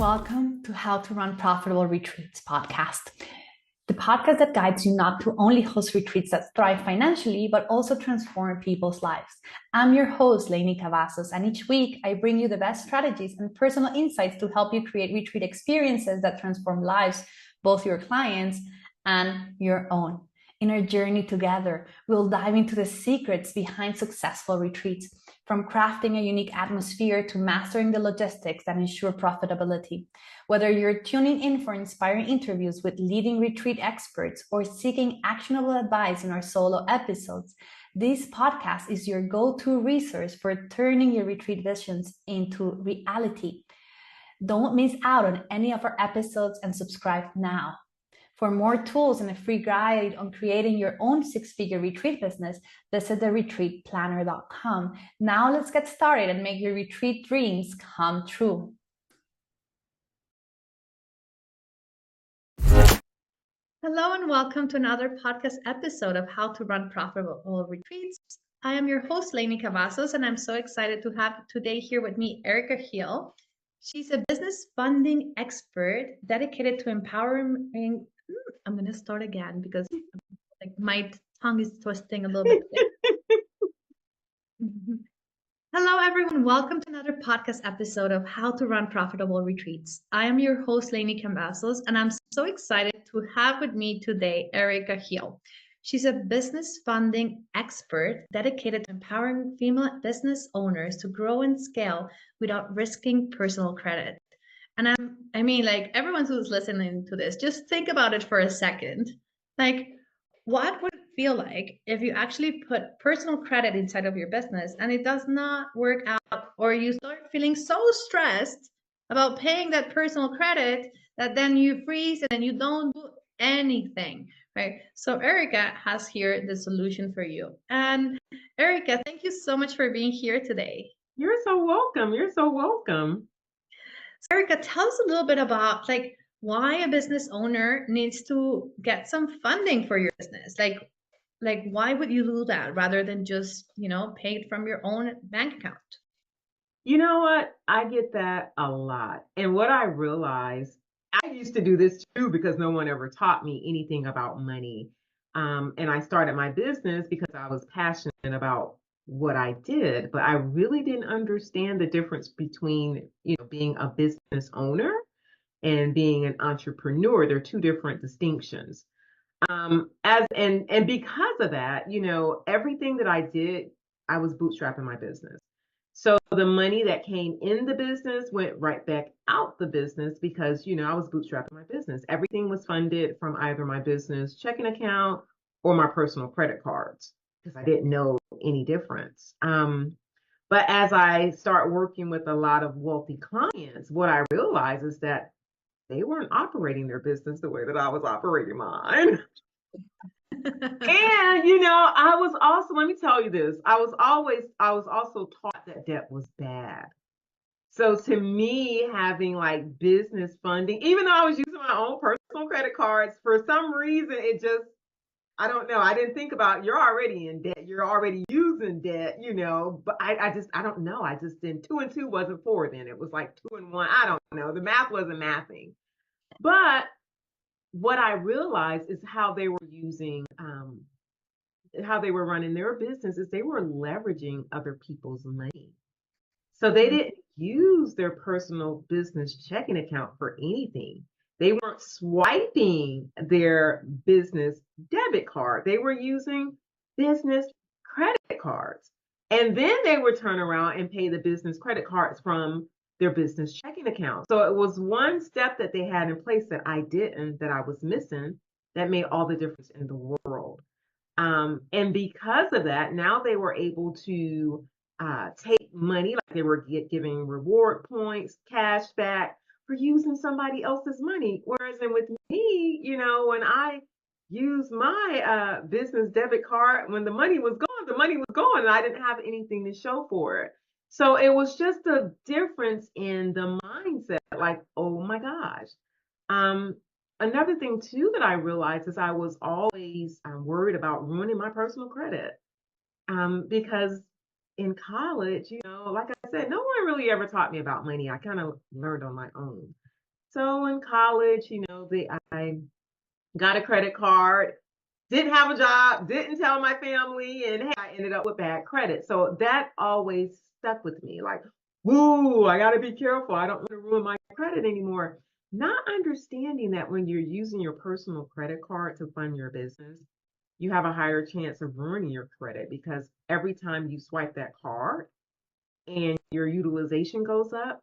welcome to How to Run Profitable Retreats podcast, the podcast that guides you not to only host retreats that thrive financially, but also transform people's lives. I'm your host, Lainey Cavazos, and each week I bring you the best strategies and personal insights to help you create retreat experiences that transform lives, both your clients and your own. In our journey together, we'll dive into the secrets behind successful retreats, from crafting a unique atmosphere to mastering the logistics that ensure profitability. Whether you're tuning in for inspiring interviews with leading retreat experts or seeking actionable advice in our solo episodes, this podcast is your go-to resource for turning your retreat visions into reality. Don't miss out on any of our episodes and subscribe now. For more tools and a free guide on creating your own six-figure retreat business, visit theretreatplanner.com. Now let's get started and make your retreat dreams come true. Hello and welcome to another podcast episode of How to Run Profitable Retreats. I am your host, Lainey Cavazos, and I'm so excited to have today here with me Erica Hill. She's a business funding expert dedicated to empowering. I'm going to start again because my tongue is twisting a little bit. Hello, everyone. Welcome to another podcast episode of How to Run Profitable Retreats. I am your host, Lainey Cambazos, and I'm so excited to have with me today Erica Hill. She's a business funding expert dedicated to empowering female business owners to grow and scale without risking personal credit. And I mean, like everyone who's listening to this, just think about it for a second. Like, what would it feel like if you actually put personal credit inside of your business and it does not work out, or you start feeling so stressed about paying that personal credit that then you freeze and then you don't do anything, right? So Erica has here the solution for you. And Erica, thank you so much for being here today. You're so welcome. You're so welcome. Erica, tell us a little bit about why a business owner needs to get some funding for your business. Like why would you do that rather than just, pay it from your own bank account? You know what? I get that a lot. And what I realized, I used to do this too because no one ever taught me anything about money. And I started my business because I was passionate about what I did, but I really didn't understand the difference between, being a business owner and being an entrepreneur. They're two different distinctions. And because of that, everything that I did, I was bootstrapping my business. So the money that came in the business went right back out the business because, I was bootstrapping my business. Everything was funded from either my business checking account or my personal credit cards because I didn't know any difference. But as I start working with a lot of wealthy clients, what I realize is that they weren't operating their business the way that I was operating mine. And I was also, let me tell you this, I was also taught that debt was bad. So to me, having like business funding, even though I was using my own personal credit cards, for some reason it just, I don't know, I didn't think about, you're already in debt, you're already using debt, but I don't know, I just didn't, 2 and 2 wasn't 4 then, it was like 2 and 1, I don't know, the math wasn't mathing. But what I realized is how they were running their business is they were leveraging other people's money. So they didn't use their personal business checking account for anything. They weren't swiping their business debit card. They were using business credit cards. And then they would turn around and pay the business credit cards from their business checking account. So it was one step that they had in place that I didn't, that I was missing, that made all the difference in the world. And because of that, now they were able to take money, like they were giving reward points, cash back for using somebody else's money. Whereas with me, when I used my business debit card, when the money was gone, and I didn't have anything to show for it. So it was just a difference in the mindset, like, oh my gosh. Another thing too that I realized is I was always worried about ruining my personal credit. Because in college, like I said, no one really ever taught me about money. I kind of learned on my own. So in college, I got a credit card, didn't have a job, didn't tell my family, and hey, I ended up with bad credit. So that always stuck with me. Like, woo, I got to be careful. I don't want to ruin my credit anymore. Not understanding that when you're using your personal credit card to fund your business, you have a higher chance of ruining your credit because every time you swipe that card and your utilization goes up,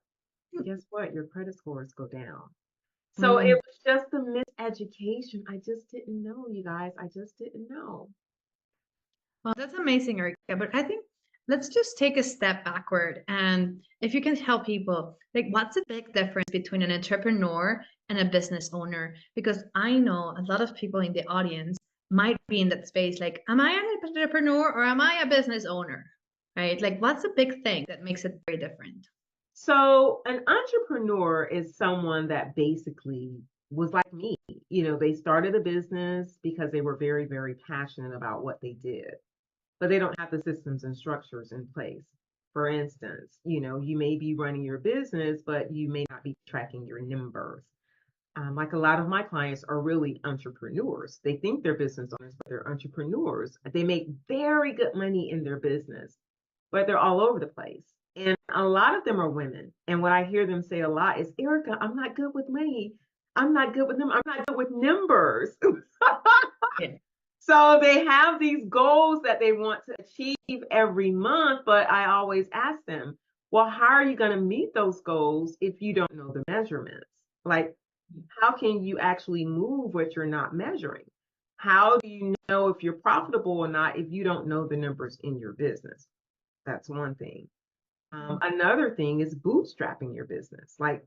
guess what? Your credit scores go down. So it Mm. was just a miseducation. I just didn't know, you guys. I just didn't know. Well, that's amazing, Erica. But I think let's just take a step backward. And if you can help people, like what's the big difference between an entrepreneur and a business owner? Because I know a lot of people in the audience might be in that space, like, am I an entrepreneur or am I a business owner? Right? Like, what's the big thing that makes it very different? So an entrepreneur is someone that basically was like me. They started a business because they were very, very passionate about what they did, but they don't have the systems and structures in place. For instance, you may be running your business, but you may not be tracking your numbers. Like a lot of my clients are really entrepreneurs. They think they're business owners, but they're entrepreneurs. They make very good money in their business, but they're all over the place. And a lot of them are women. And what I hear them say a lot is, Erica, I'm not good with money. I'm not good with them. I'm not good with numbers. Yeah. So they have these goals that they want to achieve every month, but I always ask them, well, how are you going to meet those goals if you don't know the measurements? Like, how can you actually move what you're not measuring? How do you know if you're profitable or not if you don't know the numbers in your business? That's one thing. Another thing is bootstrapping your business, like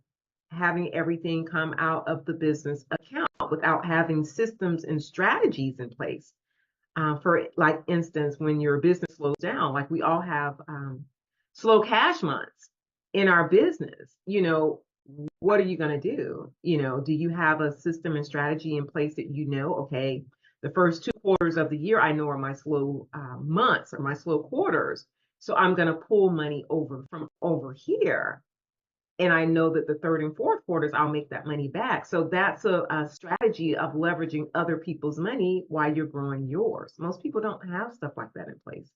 having everything come out of the business account without having systems and strategies in place. For like instance, when your business slows down, like we all have slow cash months in our business, what are you going to do? Do you have a system and strategy in place that okay, the first 2 quarters of the year I know are my slow months or my slow quarters. So I'm going to pull money over from over here. And I know that the third and fourth quarters, I'll make that money back. So that's a strategy of leveraging other people's money while you're growing yours. Most people don't have stuff like that in place.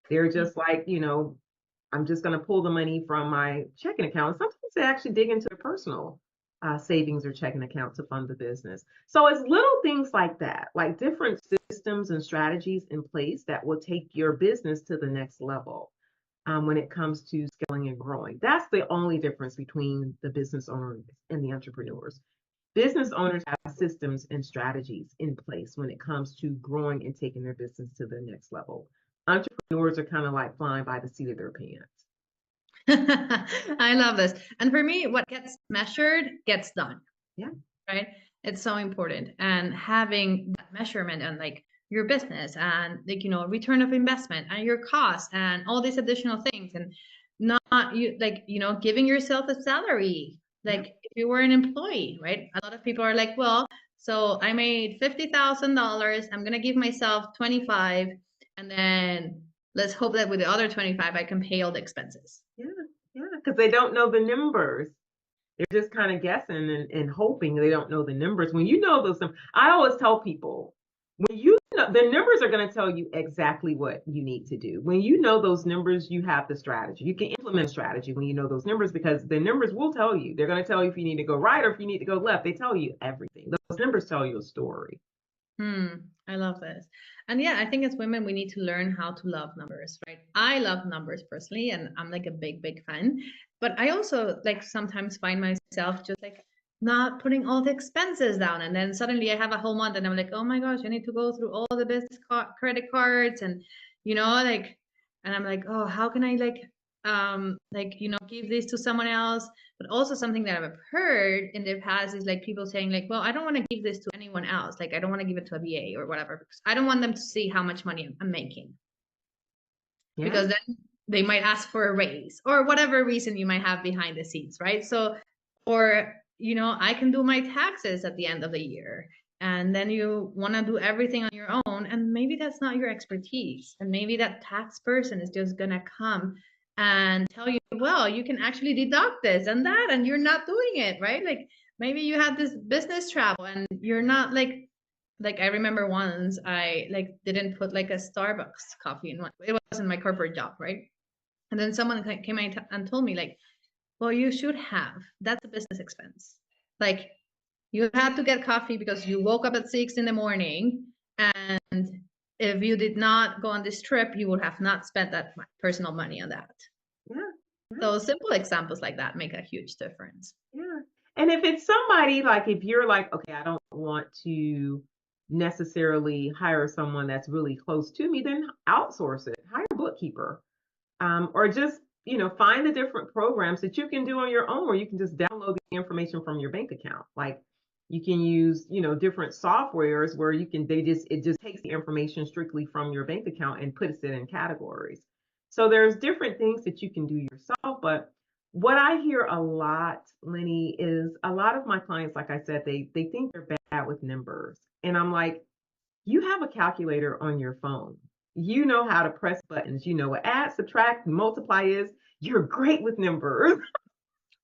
They're just like, I'm just going to pull the money from my checking account. Sometimes they actually dig into their personal savings or checking account to fund the business. So it's little things like that, like different systems and strategies in place that will take your business to the next level when it comes to scaling and growing. That's the only difference between the business owners and the entrepreneurs. Business owners have systems and strategies in place when it comes to growing and taking their business to the next level. Entrepreneurs are kind of like flying by the seat of their pants. I love this. And for me, what gets measured gets done. Yeah. Right? It's so important. And having that measurement on like your business and like, return of investment and your costs and all these additional things and not you like, giving yourself a salary. Like if you were an employee, right? A lot of people are like, well, so I made $50,000. I'm gonna give myself 25, and then let's hope that with the other 25, I can pay all the expenses. Yeah, yeah, because they don't know the numbers. They're just kind of guessing and hoping they don't know the numbers. When you know those, I always tell people, when you know the numbers are going to tell you exactly what you need to do. When you know those numbers, you have the strategy. You can implement a strategy when you know those numbers because the numbers will tell you. They're going to tell you if you need to go right or if you need to go left. They tell you everything. Those numbers tell you a story. I love this. And yeah, I think as women, we need to learn how to love numbers, right? I love numbers personally, and I'm like a big, big fan. But I also like sometimes find myself just like not putting all the expenses down. And then suddenly I have a whole month and I'm like, oh my gosh, I need to go through all the business credit cards and, like, and I'm like, oh, how can I give this to someone else? But also something that I've heard in the past is like people saying like, well, I don't want to give this to anyone else. Like I don't want to give it to a VA or whatever because I don't want them to see how much money I'm making. Yeah. Because then they might ask for a raise or whatever reason you might have behind the scenes, right? So, or, I can do my taxes at the end of the year. And then you want to do everything on your own. And maybe that's not your expertise. And maybe that tax person is just going to come and tell you, well, you can actually deduct this and that, and you're not doing it, right? Like maybe you had this business travel and you're not like I remember once I like didn't put like a Starbucks coffee in one. It wasn't my corporate job, right? And then someone came and told me like, well, you should have. That's a business expense. Like you had to get coffee because you woke up at 6 in the morning, and if you did not go on this trip, you would have not spent that personal money on that. Yeah. Yeah. So simple examples like that make a huge difference. Yeah. And if it's somebody like, if you're like, okay, I don't want to necessarily hire someone that's really close to me, then outsource it, hire a bookkeeper, or just, find the different programs that you can do on your own, where you can just download the information from your bank account. Like you can use, different softwares where it just takes the information strictly from your bank account and puts it in categories. So there's different things that you can do yourself, but what I hear a lot, Lenny, is a lot of my clients, like I said, they think they're bad with numbers. And I'm like, you have a calculator on your phone. You know how to press buttons. You know what add, subtract, multiply is. You're great with numbers.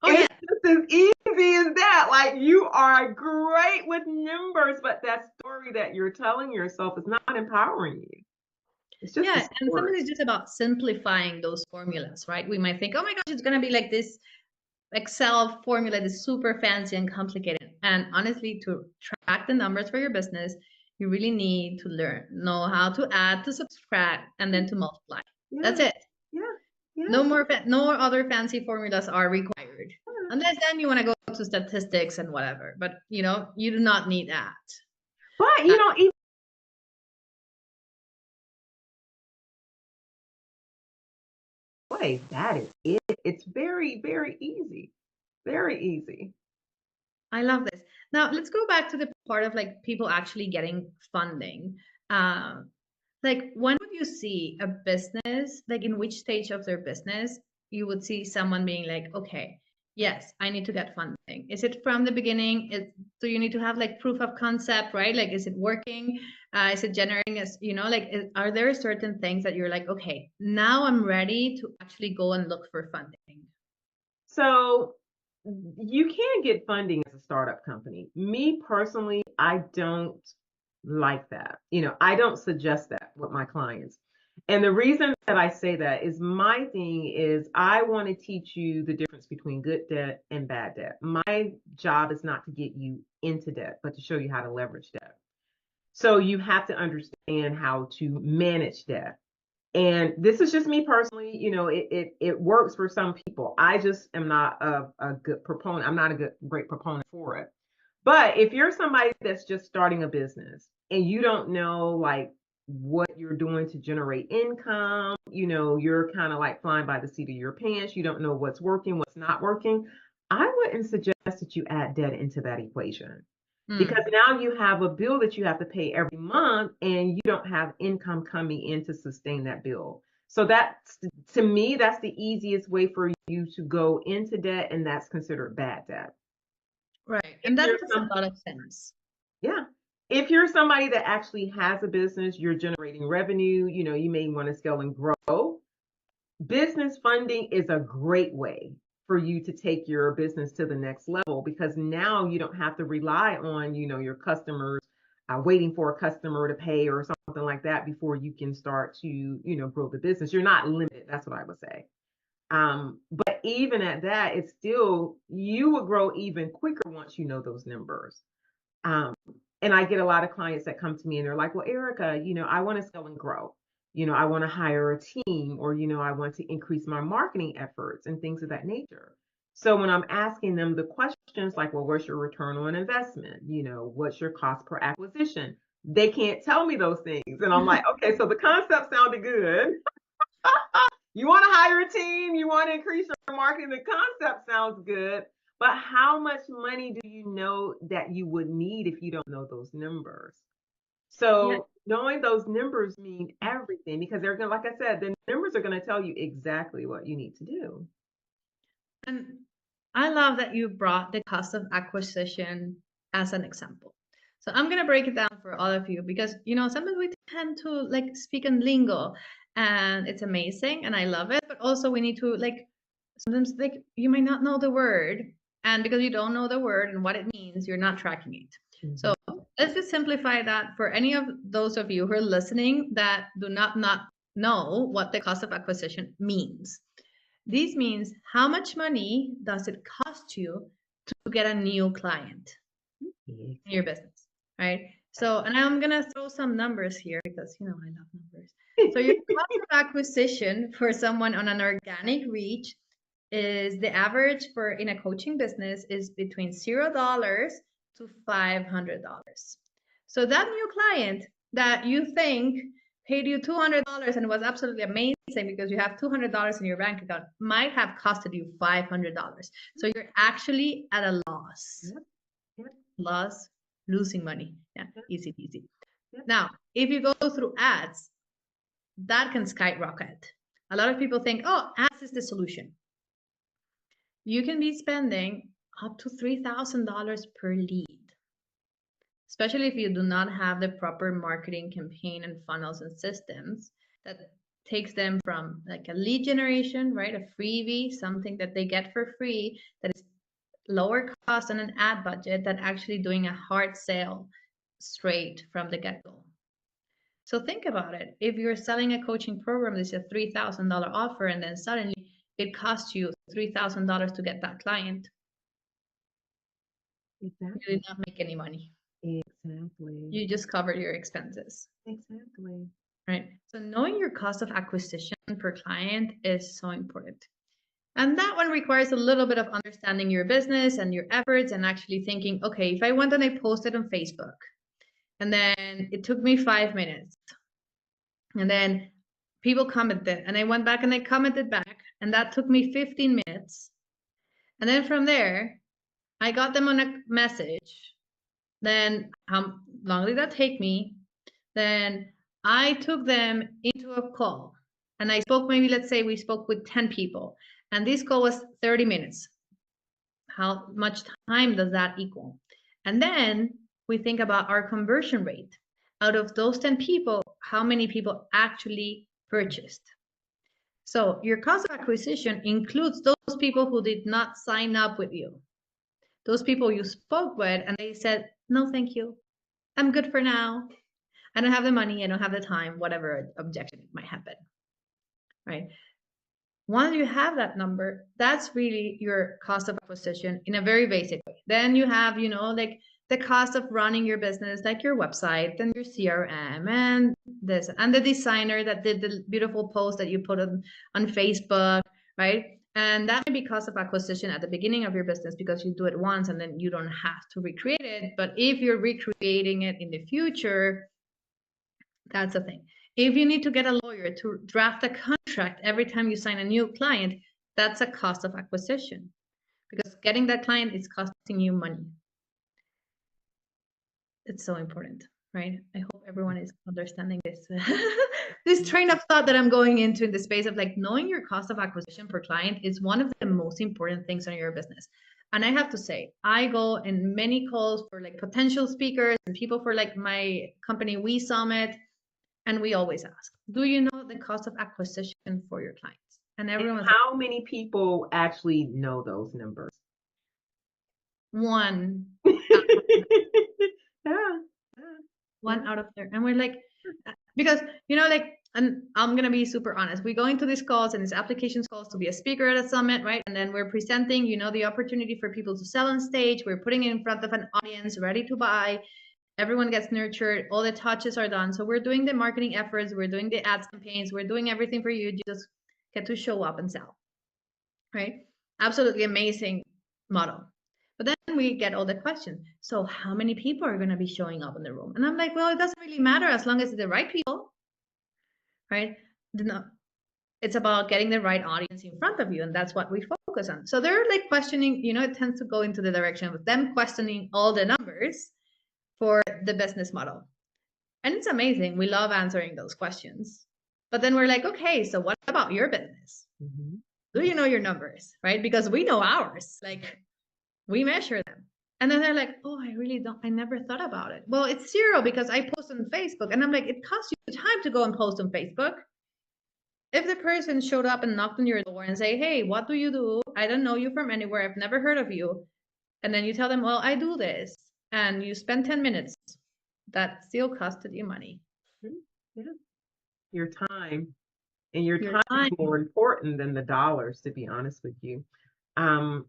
Oh yeah. It's just as easy as that. Like you are great with numbers, but that story that you're telling yourself is not empowering you. It's just a Yeah, and story. sometimes it's just about simplifying those formulas, right? We might think, oh my gosh, it's gonna be like this Excel formula that is super fancy and complicated. And honestly, to track the numbers for your business, you really need to know how to add, to subtract, and then to multiply. Yeah, That's it. yeah, yeah, No other fancy formulas are required. yeah. Unless then you want to go to statistics and whatever. But you do not need that. But Uh, even way, that is it. It's very, very easy. Very easy. I love this. Now let's go back to the part of like people actually getting funding. Um, like when would you see a business, like in which stage of their business you would see someone being like, okay, yes, I need to get funding. Is it from the beginning? Do you need to have like proof of concept, right? Like, is it working? Is it generating as, like, are there certain things that you're like, okay, now I'm ready to actually go and look for funding? So you can get funding as a startup company. Me personally, I don't like that. I don't suggest that with my clients. And the reason that I say that is my thing is I want to teach you the difference between good debt and bad debt. My job is not to get you into debt, but to show you how to leverage debt. So you have to understand how to manage debt. And this is just me personally, it works for some people. I just am not a good proponent. I'm not a great proponent for it. But if you're somebody that's just starting a business and you don't know like what you're doing to generate income, you're kind of like flying by the seat of your pants, you don't know what's working, what's not working, I wouldn't suggest that you add debt into that equation. Because now you have a bill that you have to pay every month and you don't have income coming in to sustain that bill. So that's, to me, that's the easiest way for you to go into debt, and that's considered bad debt. Right. If And that you're makes some, a lot of sense. yeah. If you're somebody that actually has a business, you're generating revenue, you may want to scale and grow. Business funding is a great way for you to take your business to the next level, because now you don't have to rely on, your customers, waiting for a customer to pay or something like that before you can start to, grow the business. You're not limited. That's what I would say. But even at that, it's still, you will grow even quicker once you know those numbers. Um, and I get a lot of clients that come to me and they're like, well, Erica, I want to scale and grow. I want to hire a team, or, I want to increase my marketing efforts and things of that nature. So when I'm asking them the questions like, well, what's your return on investment? What's your cost per acquisition? They can't tell me those things. And I'm like, okay, so the concept sounded good. You want to hire a team, you want to increase your marketing, the concept sounds good, but how much money do you know that you would need if you don't know those numbers? Yeah. So knowing those numbers mean everything, because they're going to, like I said, the numbers are going to tell you exactly what you need to do. And I love that you brought the cost of acquisition as an example. So I'm gonna break it down for all of you because sometimes we tend to like speak in lingo, and it's amazing and I love it. But also we need to like, sometimes like you might not know the word, and because you don't know the word and what it means, you're not tracking it. Mhm. So let's just simplify that for any of those of you who are listening that do not know what the cost of acquisition means. This means how much money does it cost you to get a new client in your business, right? So, and I'm gonna throw some numbers here because I love numbers. So your cost of acquisition for someone on an organic reach is the average for in a coaching business is between $0 to $500. So that new client that you think paid you $200 and was absolutely amazing because you have $200 in your bank account might have costed you $500. So you're actually at a loss. Yep. Loss, losing money. Yeah, Yep. easy peasy. Yep. Now, if you go through ads, that can skyrocket. A lot of people think, oh, ads is the solution. You can be spending up to $3,000 per lead, especially if you do not have the proper marketing campaign and funnels and systems that takes them from like a lead generation, right? A freebie, something that they get for free that is lower cost on an ad budget than actually doing a hard sale straight from the get-go. So think about it. If you're selling a coaching program that's a $3,000 offer and then suddenly it costs you $3,000 to get that client, Exactly. you did not make any money. Exactly. You just covered your expenses. Exactly. Right. So knowing your cost of acquisition per client is so important. And that one requires a little bit of understanding your business and your efforts and actually thinking, okay, if I went and I posted on Facebook and then it took me 5 minutes and then people commented and I went back and I commented back and that took me 15 minutes. And then from there, I got them on a message. Then how long did that take me? Then I took them into a call and I spoke, maybe let's say we spoke with 10 people and this call was 30 minutes. How much time does that equal? And then we think about our conversion rate. Out of those 10 people, how many people actually purchased? So your cost of acquisition includes those people who did not sign up with you. Those people you spoke with and they said, no, thank you. I'm good for now. I don't have the money, I don't have the time, whatever objection it might happen, right? Once you have that number, that's really your cost of acquisition in a very basic way. Then you have, like the cost of running your business, like your website and your CRM and this, and the designer that did the beautiful post that you put on Facebook, right? And that may be cost of acquisition at the beginning of your business because you do it once and then you don't have to recreate it. But if you're recreating it in the future, that's the thing. If you need to get a lawyer to draft a contract every time you sign a new client, that's a cost of acquisition because getting that client is costing you money. It's so important, right? I hope everyone is understanding this this train of thought that I'm going into in the space of like knowing your cost of acquisition per client is one of the most important things on your business. And I have to say, I go in many calls for like potential speakers and people for like my company We Summit. And we always ask, do you know the cost of acquisition for your clients? And everyone's like, How many people actually know those numbers? one, Yeah. one out of there. And we're like, because, like, and I'm going to be super honest. We go into these calls and these applications calls to be a speaker at a summit, right? And then we're presenting, the opportunity for people to sell on stage. We're putting it in front of an audience ready to buy. Everyone gets nurtured. All the touches are done. So we're doing the marketing efforts. We're doing the ads campaigns. We're doing everything for you. You just get to show up and sell, right? Absolutely amazing model. But then we get all the questions. So how many people are going to be showing up in the room? And I'm like, well, it doesn't really matter as long as it's the right people, right? It's about getting the right audience in front of you. And that's what we focus on. So they're like questioning, it tends to go into the direction of them questioning all the numbers for the business model. And it's amazing. We love answering those questions. But then we're like, okay, so what about your business? Mm-hmm. Do you know your numbers, right? Because we know ours. Like, we measure them. And then they're like, oh, I really don't, I never thought about it. Well, it's 0 because I post on Facebook. And I'm like, it costs you time to go and post on Facebook. If the person showed up and knocked on your door and say, hey, what do you do? I don't know you from anywhere. I've never heard of you. And then you tell them, well, I do this. And you spend 10 minutes. That still costed you money. Yeah. Your time. And your Your time is time. more important than the dollars, to be honest with you. Um,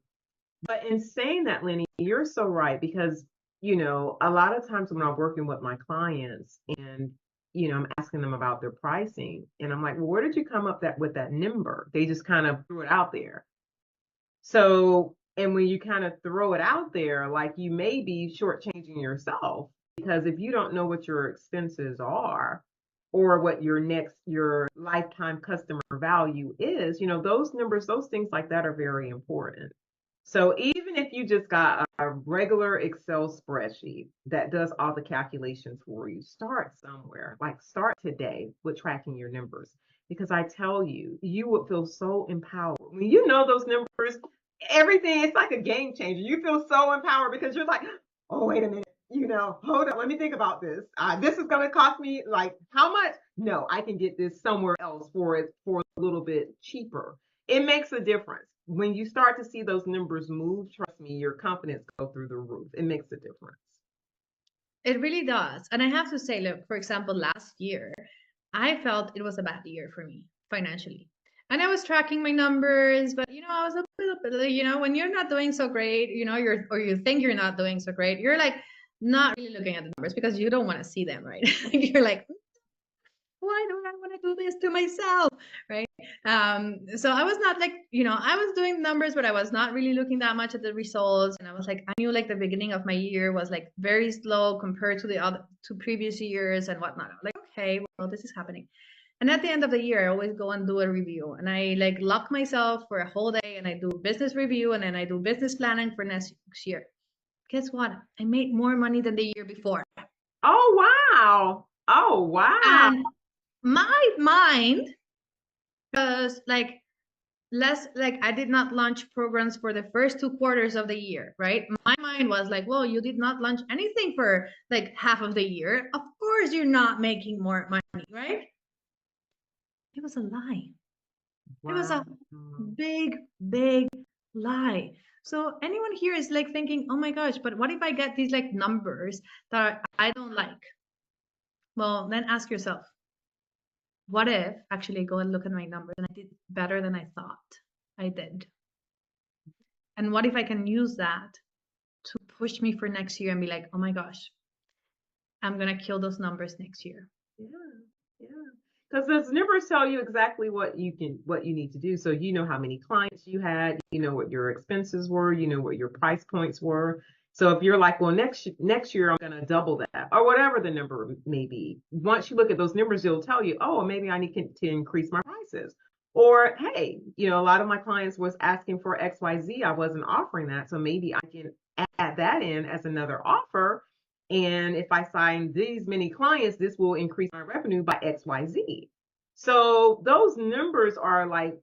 but in saying that, Lenny, you're so right because, a lot of times when I'm working with my clients and, I'm asking them about their pricing and I'm like, well, where did you come up with that number? They just kind of threw it out there. So, and when you kind of throw it out there, like you may be shortchanging yourself because if you don't know what your expenses are or what your lifetime customer value is, those numbers, those things like that are very important. So even if you just got a regular Excel spreadsheet that does all the calculations for you, start somewhere. Like start today with tracking your numbers. Because I tell you, you would feel so empowered. When you know those numbers, everything, it's like a game changer. You feel so empowered because you're like, oh, wait a minute. Hold on, let me think about this. This is going to cost me like how much? No, I can get this somewhere else for a little bit cheaper. It makes a difference. When you start to see those numbers move, trust me, your confidence go through the roof. It makes a difference. It really does. And I have to say, look, for example, last year, I felt it was a bad year for me financially. And I was tracking my numbers, but I was a little bit, when you're not doing so great, or you think you're not doing so great, you're like not really looking at the numbers because you don't want to see them, right? You're like, why don't I want to do this to myself, right? So I was not like, I was doing numbers, but I was not really looking that much at the results. And I was like, I knew like the beginning of my year was like very slow compared to the other to previous years and whatnot. I'm like, okay, well, this is happening. And at the end of the year, I always go and do a review, and I like lock myself for a whole day, and I do business review, and then I do business planning for next year. Guess what? I made more money than the year before. Oh, wow. Oh, wow. And my mind was like less like I did not launch programs for the first 2 quarters of the year, right? My mind was like, well, you did not launch anything for like half of the year. Of course, you're not making more money, right? It was a lie. It was Wow. a big, big lie. So anyone here is like thinking, oh my gosh, but what if I get these like numbers that I don't like? Well, then ask yourself, what if actually go and look at my numbers and I did better than I thought I did? And what if I can use that to push me for next year and be like, oh my gosh, I'm gonna kill those numbers next year. Yeah, yeah. Because those numbers tell you exactly what you need to do. So you know how many clients you had, you know what your expenses were, you know what your price points were. So if you're like, well, next year I'm gonna double that, or whatever the number may be. Once you look at those numbers, it'll tell you, oh, maybe I need to increase my prices. Or hey, a lot of my clients was asking for XYZ. I wasn't offering that, so maybe I can add that in as another offer, and if I sign these many clients, this will increase my revenue by XYZ. So those numbers are like,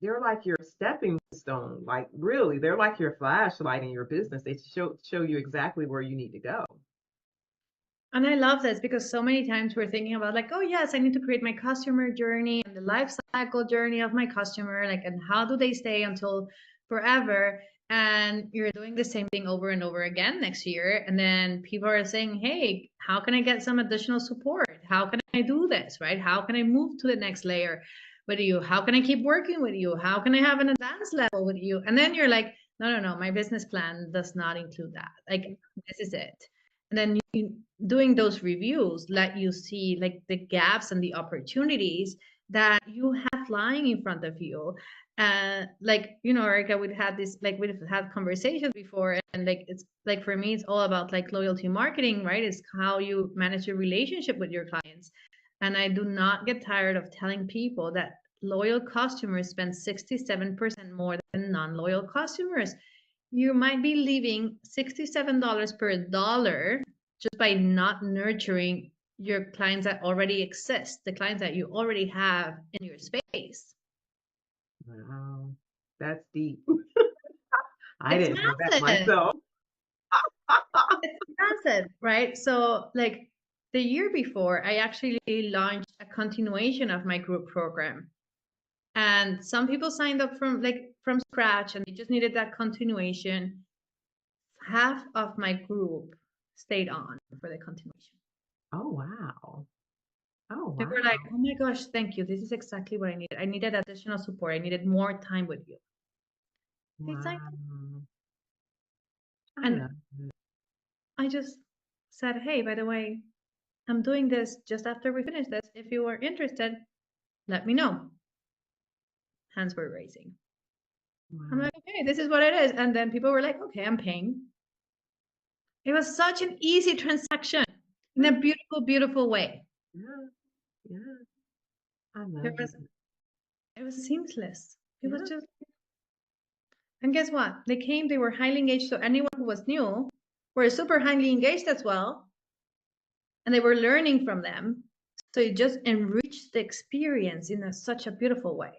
they're like your stepping stone. Like really, they're like your flashlight in your business. They show you exactly where you need to go. And I love this because so many times we're thinking about like, oh yes, I need to create my customer journey and the life cycle journey of my customer, like, and how do they stay until forever? And you're doing the same thing over and over again next year. And then people are saying, hey, how can I get some additional support? How can I do this, right? How can I move to the next layer with you? How can I keep working with you? How can I have an advanced level with you? And then you're like, no, my business plan does not include that. Like, this is it. And then doing those reviews let you see like the gaps and the opportunities that you have lying in front of you. Like, Erica, we've had conversations before, and like it's like for me, it's all about like loyalty marketing, right? It's how you manage your relationship with your clients. And I do not get tired of telling people that loyal customers spend 67% more than non-loyal customers. You might be leaving $67 per dollar just by not nurturing your clients that already exist, the clients that you already have in your space. Wow, that's deep. I It's didn't know that massive. myself. It's massive, right? So, like, the year before, I actually launched a continuation of my group program. And some people signed up from scratch and they just needed that continuation. Half of my group stayed on for the continuation. Oh, wow. Oh, They wow. were like, oh my gosh, thank you. This is exactly what I needed. I needed additional support. I needed more time with you. They signed up. Wow. I And love it. I just said, hey, by the way, I'm doing this just after we finish this. If you are interested, let me know. Hands were raising. I'm Wow. like, okay, this is what it is. And then people were like, okay, I'm paying. It was such an easy transaction in a beautiful, beautiful way. Yeah. Yeah. I There love was, it. it was seamless. It was Yeah. just, and guess what? They came, they were highly engaged. So anyone who was new were super highly engaged as well. And they were learning from them. So it just enriched the experience in such a beautiful way.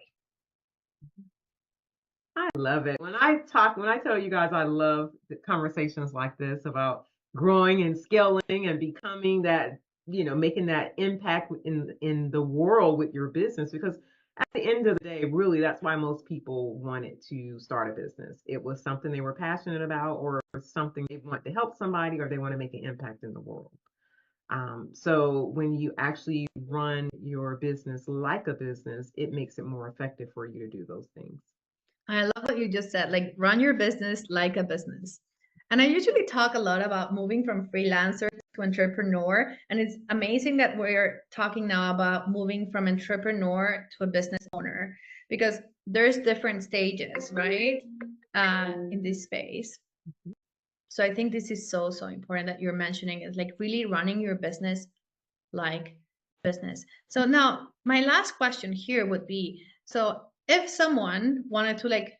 I love it. When I tell you guys I love the conversations like this about growing and scaling and becoming that, making that impact in the world with your business, because at the end of the day, really that's why most people wanted to start a business. It was something they were passionate about, or something they want to help somebody, or they want to make an impact in the world. So when you actually run your business like a business, it makes it more effective for you to do those things. I love what you just said, like run your business like a business. And I usually talk a lot about moving from freelancer to entrepreneur. And it's amazing that we're talking now about moving from entrepreneur to a business owner because there's different stages, right? In this space. So I think this is so, so important that you're mentioning is like really running your business like business. So now my last question here would be, so if someone wanted to like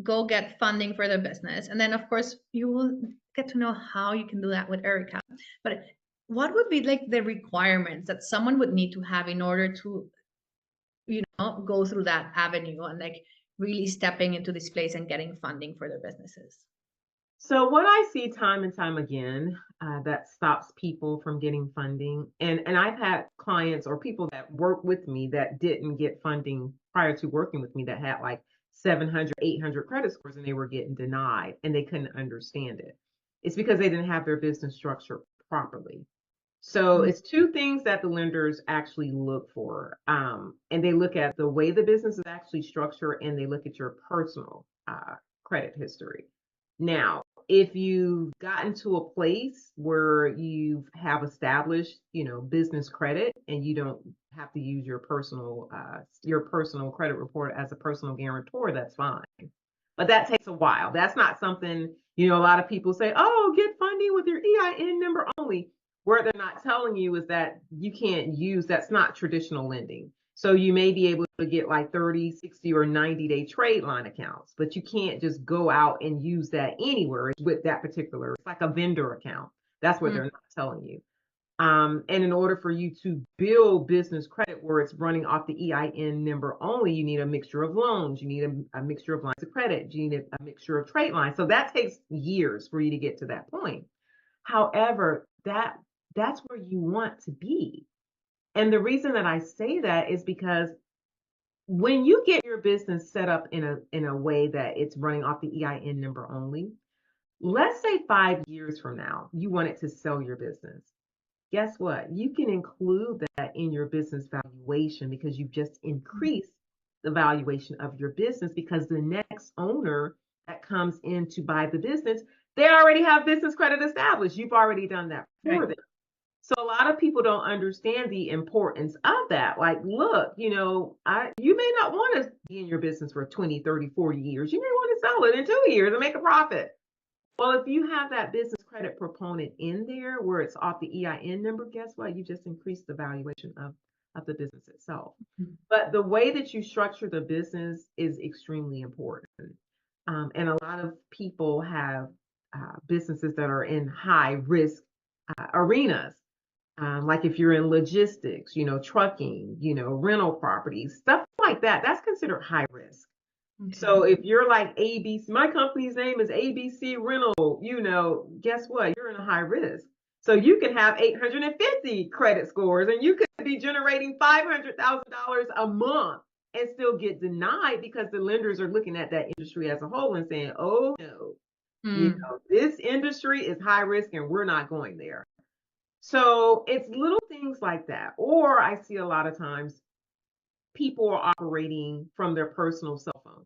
go get funding for their business. And then, of course, you will get to know how you can do that with Erica. But what would be like the requirements that someone would need to have in order to, go through that avenue and like really stepping into this place and getting funding for their businesses? So what I see time and time again that stops people from getting funding, and I've had clients or people that work with me that didn't get funding prior to working with me that had like 700, 800 credit scores and they were getting denied and they couldn't understand it. It's because they didn't have their business structured properly. So Mm. it's two things that the lenders actually look for. And they look at the way the business is actually structured and they look at your personal credit history. Now, if you've gotten to a place where you have established, business credit and you don't have to use your personal credit report as a personal guarantor, that's fine. But that takes a while. That's not something, a lot of people say, oh, get funding with your EIN number only. Where they're not telling you is that you can't use, that's not traditional lending. So you may be able to get like 30, 60, or 90-day trade line accounts, but you can't just go out and use that anywhere with that particular, it's like a vendor account. That's what Mm. they're not telling you. And in order for you to build business credit where it's running off the EIN number only, you need a mixture of loans, you need a mixture of lines of credit, you need a mixture of trade lines. So that takes years for you to get to that point. However, that's where you want to be. And the reason that I say that is because when you get your business set up in a way that it's running off the EIN number only, let's say 5 years from now, you wanted to sell your business. Guess what? You can include that in your business valuation because you've just increased the valuation of your business because the next owner that comes in to buy the business, they already have business credit established. You've already done that for Right. them. So a lot of people don't understand the importance of that. Like, look, you may not want to be in your business for 20, 30, 40 years. You may want to sell it in 2 years and make a profit. Well, if you have that business credit proponent in there where it's off the EIN number, guess what? You just increased the valuation of the business itself. But the way that you structure the business is extremely important. And a lot of people have businesses that are in high risk arenas. Like if you're in logistics, trucking, rental properties, stuff like that, that's considered high risk. Okay. So if you're like ABC, my company's name is ABC Rental, guess what? You're in a high risk. So you can have 850 credit scores and you could be generating $500,000 a month and still get denied because the lenders are looking at that industry as a whole and saying, oh no, this industry is high risk and we're not going there. So it's little things like that. Or I see a lot of times people are operating from their personal cell phone.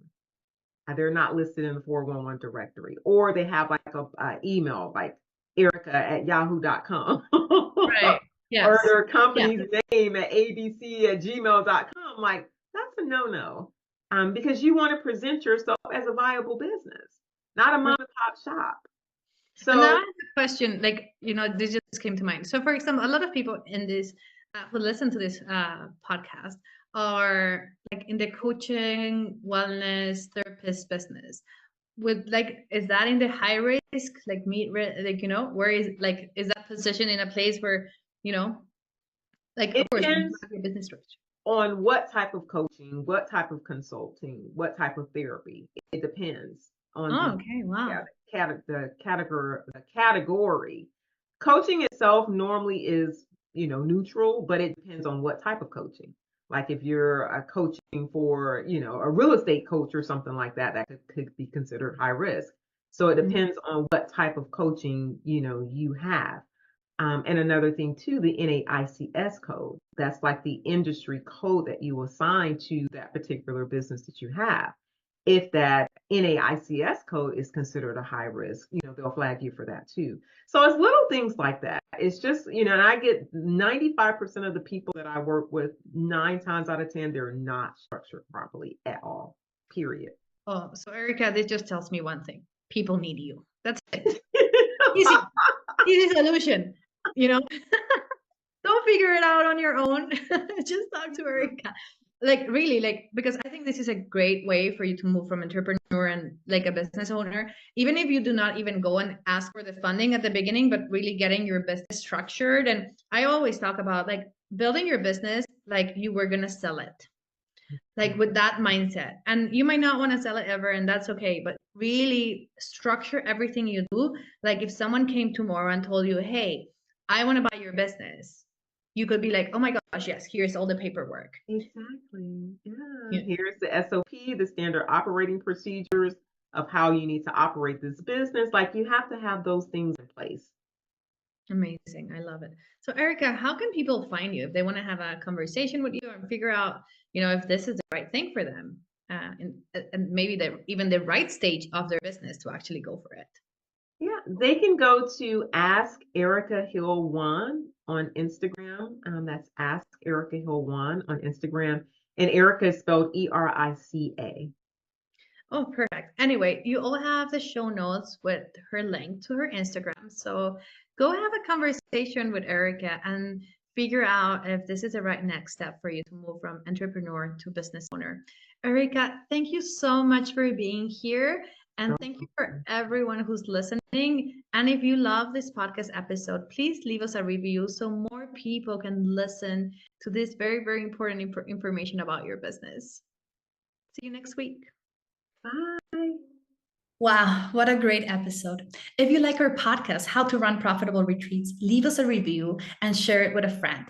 They're not listed in the 411 directory, or they have like a email like erica@yahoo.com Right. Yes. or their company's name at abc@gmail.com. Like, that's a no-no, because you want to present yourself as a viable business, not a mom and pop shop. So, and now I have a question, like, this just came to mind. So, for example, a lot of people in this who listen to this podcast are like in the coaching, wellness, therapist business. With like, is that in the high risk, like where is like, is that position in a place where, like, of course, depends your business structure. On what type of coaching, what type of consulting, what type of therapy. It depends on Okay, wow. the category. Coaching itself normally is, neutral, but it depends on what type of coaching. Like if you're a coaching for, a real estate coach or something like that, that could be considered high risk. So it depends on what type of coaching, you have. And another thing too, the NAICS code, that's like the industry code that you assign to that particular business that you have. If that NAICS code is considered a high risk, they'll flag you for that too. So it's little things like that. It's just, and I get 95% of the people that I work with, 9 times out of 10, they're not structured properly at all, period. Oh, so Erica, this just tells me one thing. People need you. That's it. Easy solution. Don't figure it out on your own. Just talk to Erica. Like really, like, because I think this is a great way for you to move from entrepreneur and like a business owner, even if you do not even go and ask for the funding at the beginning, but really getting your business structured. And I always talk about like building your business like you were gonna sell it, like with that mindset. And you might not want to sell it ever, and that's okay, but really structure everything you do. Like if someone came tomorrow and told you, hey, I want to buy your business, you could be like, oh my gosh, yes, here's all the paperwork. Exactly. Yeah. Here's the SOP, the standard operating procedures of how you need to operate this business. Like you have to have those things in place. Amazing. I love it. So Erica, how can people find you if they want to have a conversation with you and figure out, if this is the right thing for them, and maybe even the right stage of their business to actually go for it? Yeah, they can go to Ask Erica Hill 1 on Instagram. That's Ask Erica Hill 1 on Instagram. And Erica is spelled ERICA. Oh, perfect. Anyway, you all have the show notes with her link to her Instagram. So go have a conversation with Erica and figure out if this is the right next step for you to move from entrepreneur to business owner. Erica, thank you so much for being here. And thank you for everyone who's listening. And if you love this podcast episode, please leave us a review so more people can listen to this very, very important information about your business. See you next week. Bye. Wow, what a great episode. If you like our podcast, How to Run Profitable Retreats, leave us a review and share it with a friend.